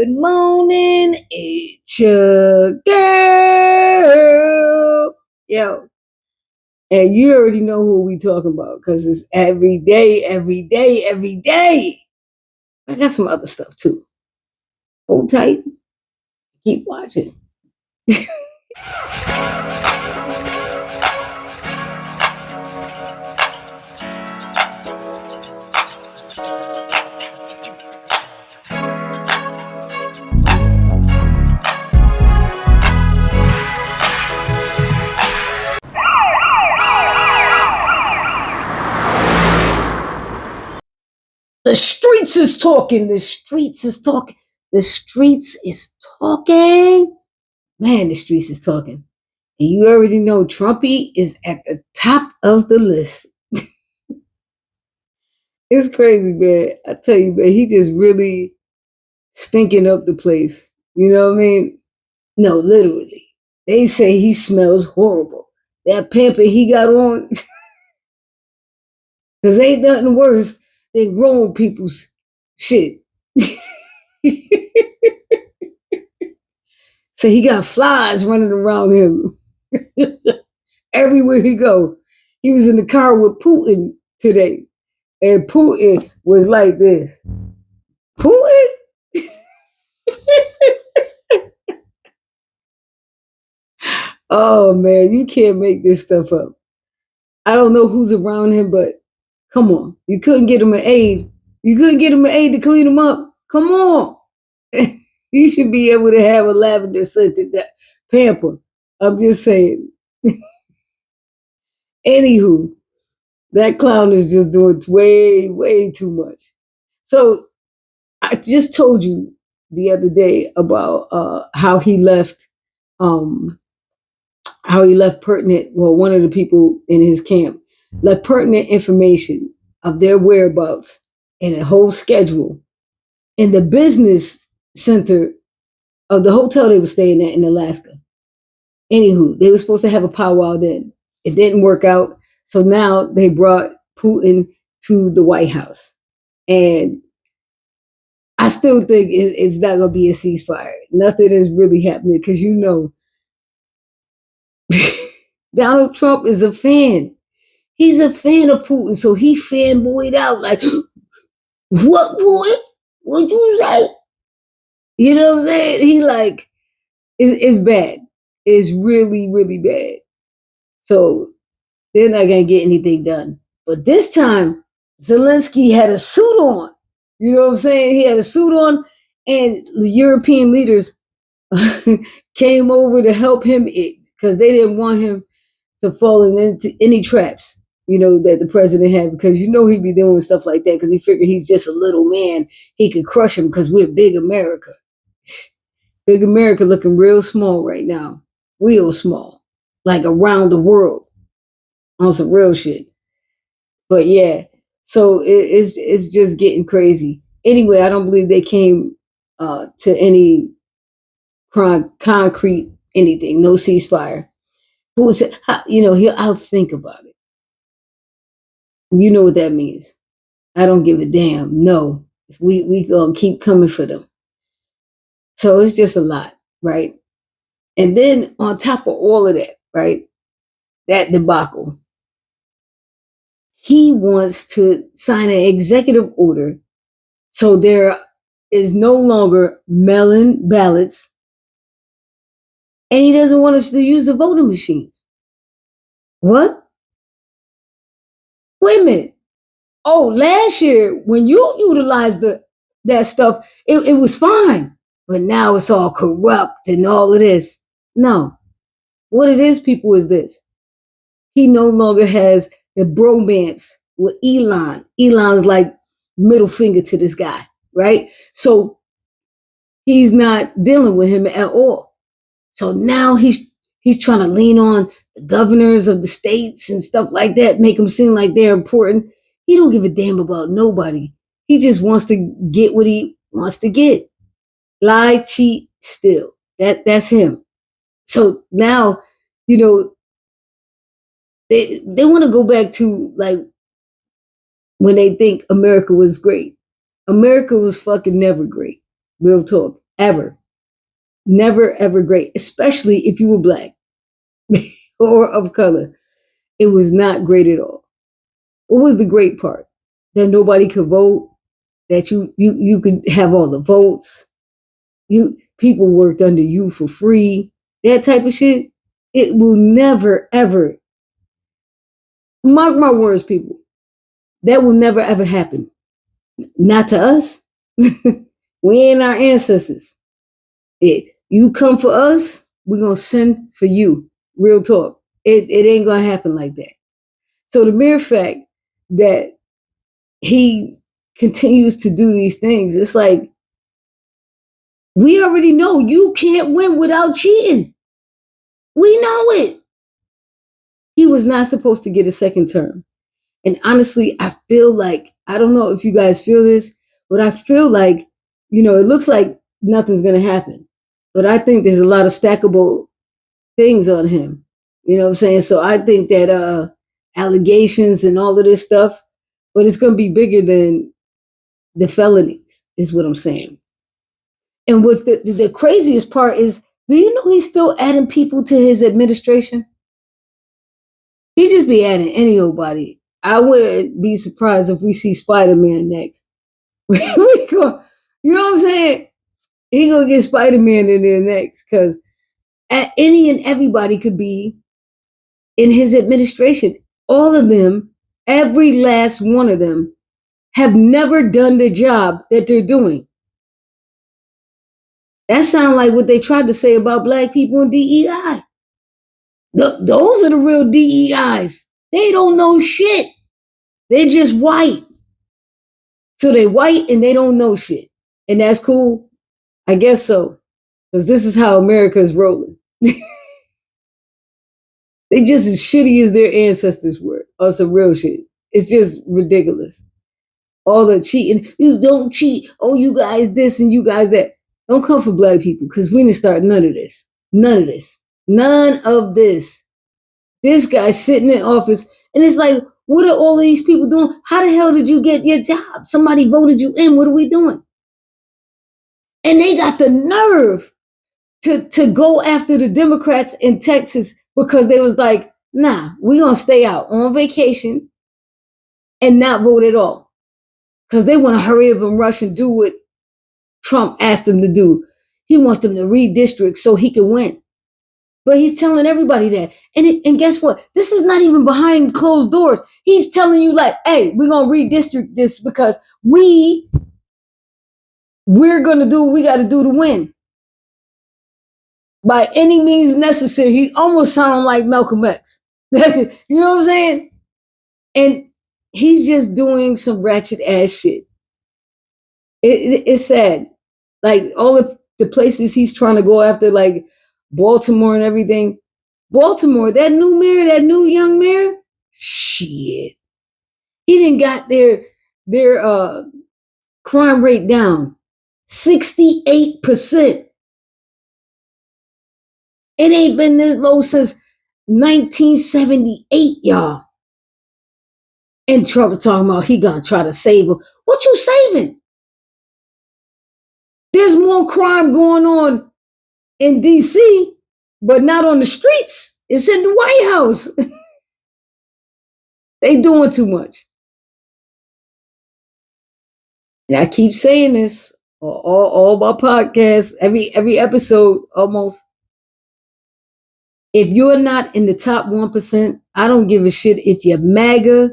Good morning, it's your girl. Yo, and you already know who we talking about because it's every day, every day, every day. I got some other stuff too. Hold tight, keep watching. The streets is talking. The streets is talking. The streets is talking. Man, the streets is talking. And you already know Trumpy is at the top of the list. It's crazy, man. I tell you, man, he just really stinking up the place. You know what I mean? No, literally. They say he smells horrible. That pamper he got on, because ain't nothing worse than grown people's shit. So he got flies running around him everywhere he go. He was in the car with Putin today, and Putin was like this. Putin? Oh man, you can't make this stuff up. I don't know who's around him, but come on. You couldn't get him an aide. You couldn't get him an aide to clean him up. Come on. You should be able to have a lavender scented pamper. I'm just saying. Anywho, that clown is just doing way, way too much. So I just told you the other day about um, how he left pertinent, well, one of the people in his camp left pertinent information of their whereabouts and a whole schedule in the business center of the hotel they were staying at in Alaska. Anywho, they were supposed to have a powwow then. It didn't work out. So now they brought Putin to the White House. And I still think it's not going to be a ceasefire. Nothing is really happening because you know Donald Trump is a fan. He's a fan of Putin, so he fanboyed out like, "What boy? What you say?" You know what I'm saying? He like, it's bad. It's really, really bad. So they're not gonna get anything done. But this time, Zelensky had a suit on. You know what I'm saying? He had a suit on, and the European leaders came over to help him because they didn't want him to fall into any traps, you know, that the president had, because you know he'd be doing stuff like that because he figured he's just a little man. He could crush him because we're big America. Big America looking real small right now. Real small. Like around the world. On some real shit. But yeah, so it's just getting crazy. Anyway, I don't believe they came to any concrete anything. No ceasefire. Who said, you know, I'll think about it. You know what that means. I don't give a damn. No, we gonna keep coming for them. So it's just a lot, right? And then on top of all of that, right, that debacle, he wants to sign an executive order so there is no longer mail-in ballots, and he doesn't want us to use the voting machines. What? Wait a minute. Oh, last year when you utilized that stuff, it was fine. But now it's all corrupt and all of this. No. What it is, people, is this. He no longer has the bromance with Elon. Elon's like middle finger to this guy, right? So he's not dealing with him at all. So now he's trying to lean on the governors of the states and stuff like that, make them seem like they're important. He don't give a damn about nobody. He just wants to get what he wants to get. Lie, cheat, steal. That's him. So now, you know, they want to go back to like when they think America was great. America was fucking never great. Real talk. ever. Never, ever great, especially if you were black or of color. It was not great at all. What was the great part? That nobody could vote, that you could have all the votes, you people worked under you for free, that type of shit. It will never, ever, mark my words, people, that will never, ever happen. Not to us. We ain't our ancestors. You come for us, we're gonna send for you. Real talk. It ain't gonna happen like that. So the mere fact that he continues to do these things, it's like we already know you can't win without cheating. We know it. He was not supposed to get a second term. And honestly, I feel like, I don't know if you guys feel this, but I feel like, it looks like nothing's going to happen. But I think there's a lot of stackable things on him. You know what I'm saying? So I think that allegations and all of this stuff, but it's going to be bigger than the felonies, is what I'm saying. And what's the craziest part is, do you know he's still adding people to his administration? He just be adding any old body. I wouldn't be surprised if we see Spider-Man next. You know what I'm saying? He gonna get Spider-Man in there next, because any and everybody could be in his administration. All of them, every last one of them, have never done the job that they're doing. That sounds like what they tried to say about black people in DEI. Those are the real DEIs. They don't know shit. They're just white. So they white and they don't know shit. And that's cool? I guess so. Because this is how America is rolling. They just as shitty as their ancestors were. On some real shit. It's just ridiculous. All the cheating. You don't cheat. Oh, you guys this and you guys that. Don't come for black people, because we didn't start none of this. None of this. None of this. This guy's sitting in office, and it's like, what are all these people doing? How the hell did you get your job? Somebody voted you in. What are we doing? And they got the nerve to go after the Democrats in Texas, because they was like, nah, we're going to stay out on vacation and not vote at all. Because they want to hurry up and rush and do what Trump asked them to do. He wants them to redistrict so he can win. But he's telling everybody that. And guess what? This is not even behind closed doors. He's telling you, like, hey, we're going to redistrict this because we're going to do what we got to do to win. By any means necessary. He almost sounds like Malcolm X. That's it. You know what I'm saying? And he's just doing some ratchet ass shit. It's sad. Like all of the places he's trying to go after, like Baltimore and everything. Baltimore, that new mayor, that new young mayor, shit. He didn't got their crime rate down 68%. It ain't been this low since 1978, y'all. And Trump talking about he gonna try to save him. What you saving? There's more crime going on in DC, but not on the streets. It's in the White House. They doing too much. And I keep saying this all my podcasts, every episode almost. If you're not in the top 1%, I don't give a shit if you're MAGA,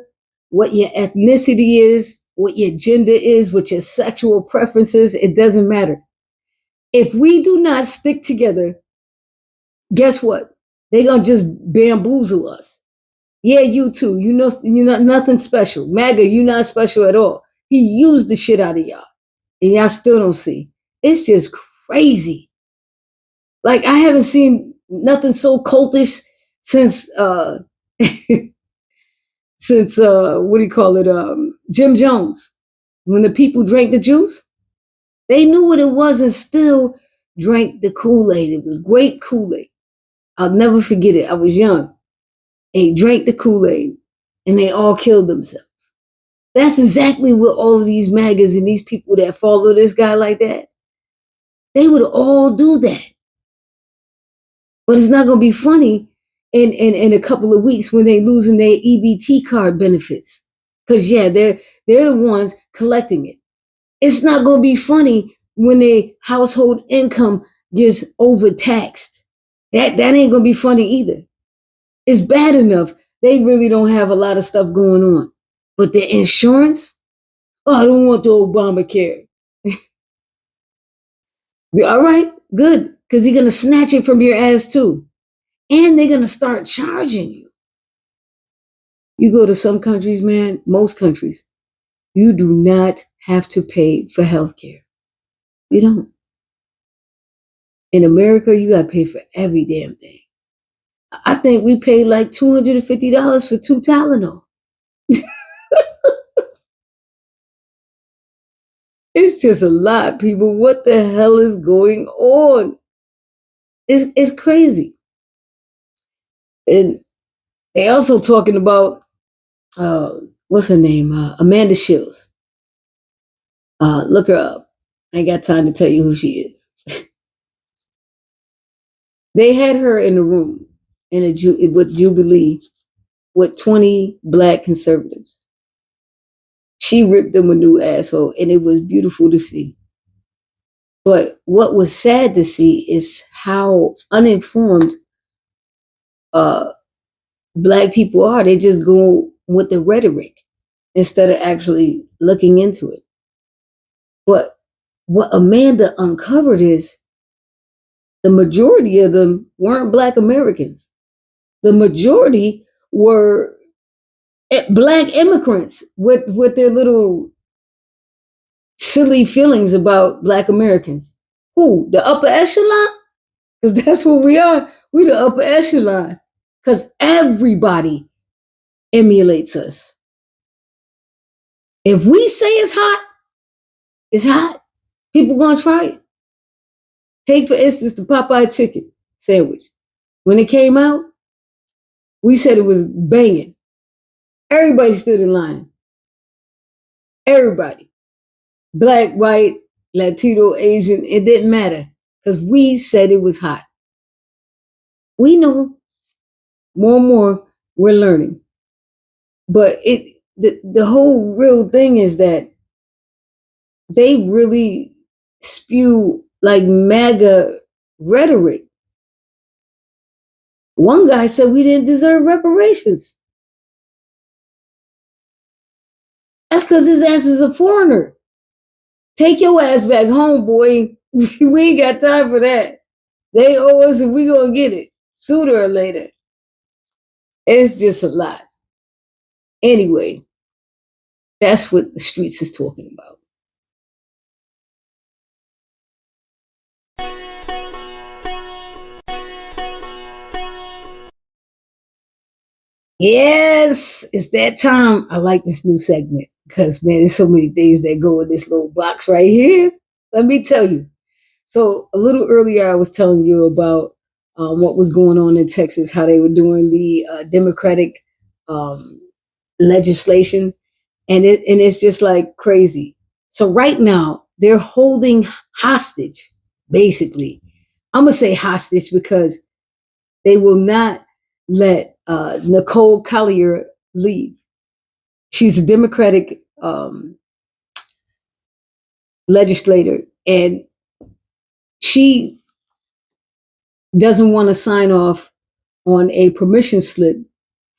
what your ethnicity is, what your gender is, what your sexual preferences, it doesn't matter. If we do not stick together, guess what? They're going to just bamboozle us. Yeah, you too. You're not nothing special. MAGA, you're not special at all. He used the shit out of y'all. And y'all still don't see. It's just crazy. Like, I haven't seen nothing so cultish since since what do you call it? Jim Jones. When the people drank the juice, they knew what it was and still drank the Kool-Aid. It was great Kool-Aid. I'll never forget it. I was young. They drank the Kool-Aid and they all killed themselves. That's exactly what all of these MAGAs and these people that follow this guy like that, They would all do that. But it's not going to be funny in a couple of weeks when they losing their EBT card benefits. Because yeah, they're the ones collecting it. It's not going to be funny when their household income gets overtaxed. That ain't going to be funny either. It's bad enough. They really don't have a lot of stuff going on. But the insurance, oh, I don't want the Obamacare. All right, good. Because they're going to snatch it from your ass too. And they're going to start charging you. You go to some countries, man, most countries, you do not have to pay for health care. You don't. In America, you got to pay for every damn thing. I think we paid like $250 for 2 Tylenol. It's just a lot, people. What the hell is going on? It's crazy. And they also talking about what's her name? Amanda Shills. Look her up. I ain't got time to tell you who she is. They had her in the room with Jubilee with 20 black conservatives. She ripped them a new asshole, and it was beautiful to see. But what was sad to see is how uninformed uh, black people are. They just go with the rhetoric instead of actually looking into it. But what Amanda uncovered is the majority of them weren't black Americans. The majority were black immigrants with their little silly feelings about black Americans. Who? The upper echelon? Because that's what we are. We the upper echelon. Because everybody emulates us. If we say it's hot, it's hot. People gonna try it. Take for instance the Popeye chicken sandwich. When it came out, we said it was banging. Everybody stood in line. Everybody. Black, white, Latino, Asian, it didn't matter. Because we said it was hot. We know more and more we're learning. But the whole real thing is that they really spew like MAGA rhetoric. One guy said we didn't deserve reparations. That's because his ass is a foreigner. Take your ass back home, boy. We ain't got time for that. They owe us and we gonna get it sooner or later. It's just a lot. Anyway, that's what the streets is talking about. Yes, it's that time. I like this new segment because, man, there's so many things that go in this little box right here. Let me tell you. So, a little earlier, I was telling you about what was going on in Texas, how they were doing the Democratic um, legislation, and it's just like crazy. So, right now, they're holding hostage, basically. I'm gonna say hostage because they will not let Nicole Collier leave. She's a Democratic legislator, and she doesn't want to sign off on a permission slip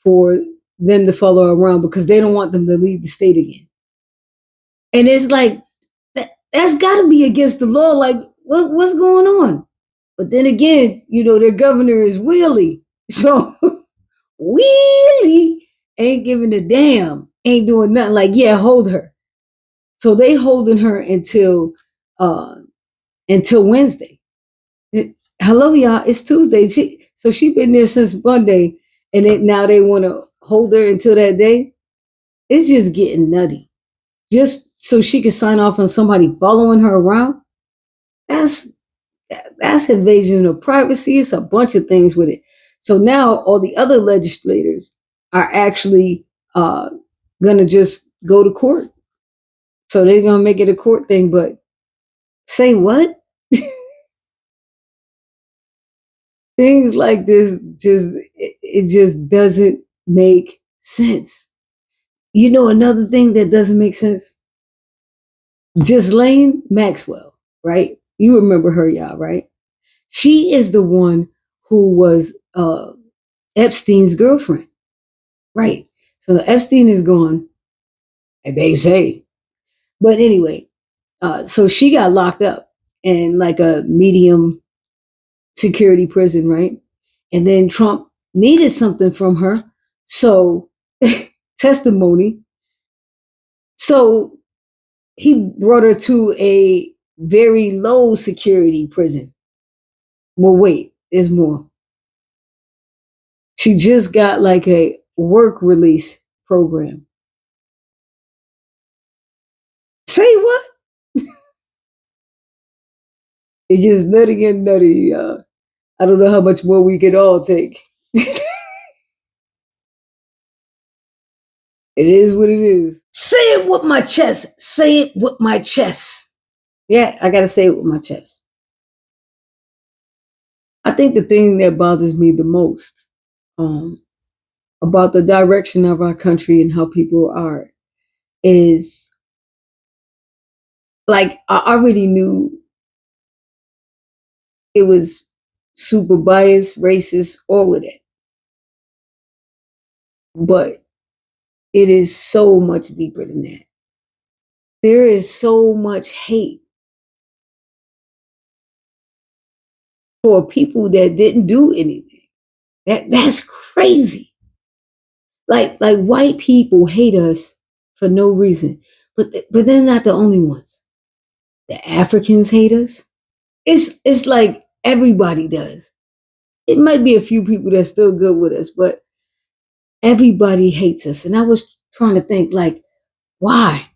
for them to follow her around because they don't want them to leave the state again. And it's like that's got to be against the law. Like, what's going on? But then again, their governor is Willie, so Willie ain't giving a damn, ain't doing nothing. Like, yeah, hold her. So they holding her uh until Wednesday. Hello, y'all. It's Tuesday. She been there since Monday, and now they want to hold her until that day. It's just getting nutty. Just so she can sign off on somebody following her around. That's that's invasion of privacy. It's a bunch of things with it. So now all the other legislators are actually gonna just go to court. So they're gonna make it a court thing. But say what? Things like this it just doesn't make sense. You know another thing that doesn't make sense? Ghislaine Maxwell, right? You remember her, y'all, right? She is the one who was Epstein's girlfriend, right? So Epstein is gone, and they say. But anyway, so she got locked up in like a medium security prison, right? And then Trump needed something from her, so testimony. So he brought her to a very low security prison. Well, wait, there's more. She just got like a work release program. Say what? It gets nutty and nutty. I don't know how much more we could all take. It is what it is. Say it with my chest. Say it with my chest. Yeah, I gotta say it with my chest. I think the thing that bothers me the most um, about the direction of our country and how people are is like I already knew it was super biased, racist, all of that. But it is so much deeper than that. There is so much hate for people that didn't do anything. That's crazy. Like white people hate us for no reason, but they're not the only ones. The Africans hate us. It's like everybody does. It might be a few people that's still good with us, but everybody hates us. And I was trying to think like, why?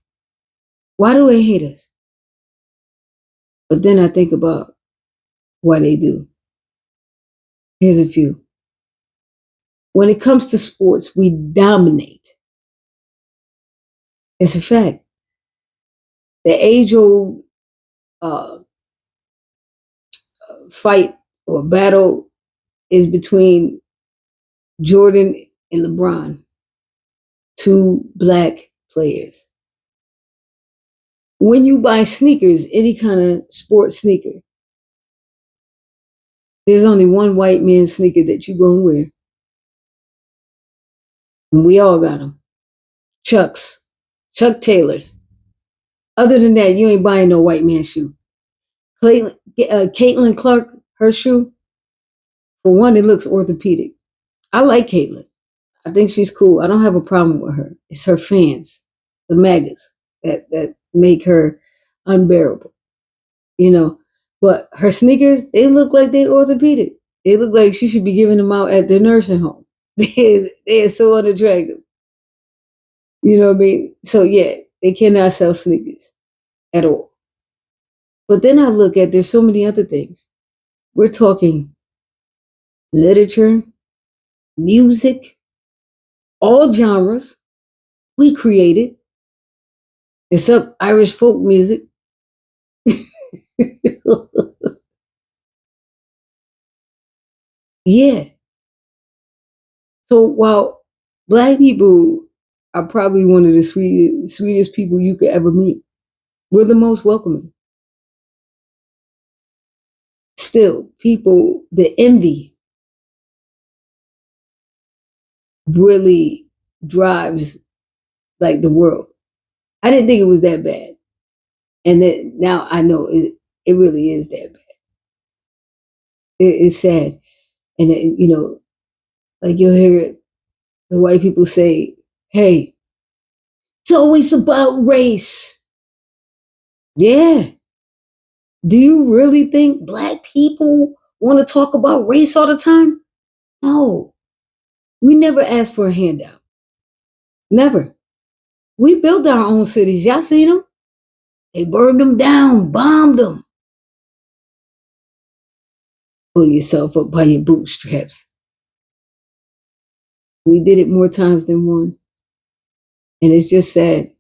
Why do they hate us? But then I think about why they do. Here's a few. When it comes to sports, we dominate. It's a fact. The age old uh, fight or battle is between Jordan and LeBron, two black players. When you buy sneakers, any kind of sports sneaker, there's only one white man sneaker that you gonna wear, and we all got them. Chucks, Chuck Taylors. Other than that, you ain't buying no white man shoe. Caitlin Clark, her shoe, for one, it looks orthopedic. I like Caitlin. I think she's cool. I don't have a problem with her. It's her fans, the maggots, that make her unbearable, you know. But her sneakers, they look like they orthopedic. They look like she should be giving them out at the nursing home. They are so unattractive. You know what I mean? So yeah, they cannot sell sneakers at all. But then I look at there's so many other things. We're talking literature, music, all genres. We created. Except Irish folk music. Yeah. So while black people are probably one of the sweetest people you could ever meet, we're the most welcoming. Still, people, the envy really drives like the world. I didn't think it was that bad. And then now I know it really is that bad. It's sad. And, like you'll hear the white people say, hey, it's always about race. Yeah. Do you really think black people want to talk about race all the time? No. We never asked for a handout. Never. We built our own cities. Y'all seen them? They burned them down, bombed them. Pull yourself up by your bootstraps. We did it more times than one. And it's just sad.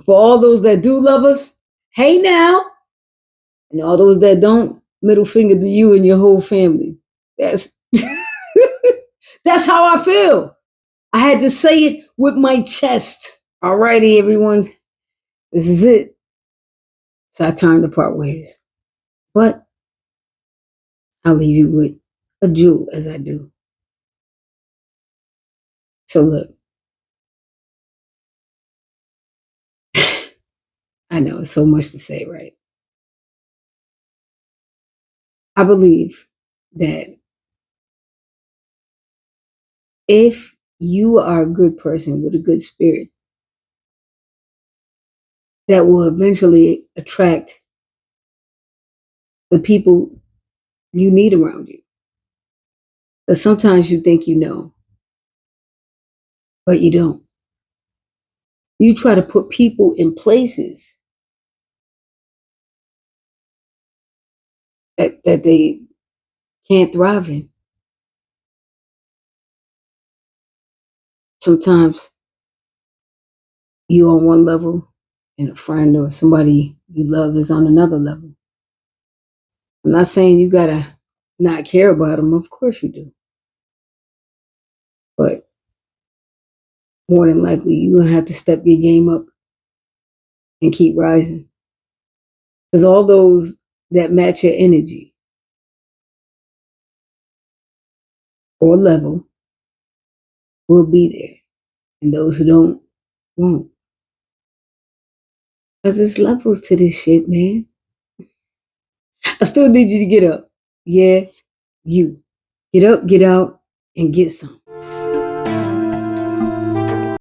For all those that do love us, hey now. And all those that don't, Middle finger to you and your whole family. That's that's how I feel. I had to say it with my chest. Alrighty, everyone. This is it. It's our time to part ways. But I'll leave you with a jewel as I do. So look, I know it's so much to say, right? I believe that if you are a good person with a good spirit, that will eventually attract the people you need around you. But sometimes you think you know, but you don't. You try to put people in places that they can't thrive in. Sometimes you on one level and a friend or somebody you love is on another level. I'm not saying you gotta not care about them. Of course you do. But more than likely, you're gonna have to step your game up and keep rising. Because all those that match your energy or level will be there. And those who don't won't. Because there's levels to this shit, man. I still need you to get up. Yeah, you. Get up, get out, and get some.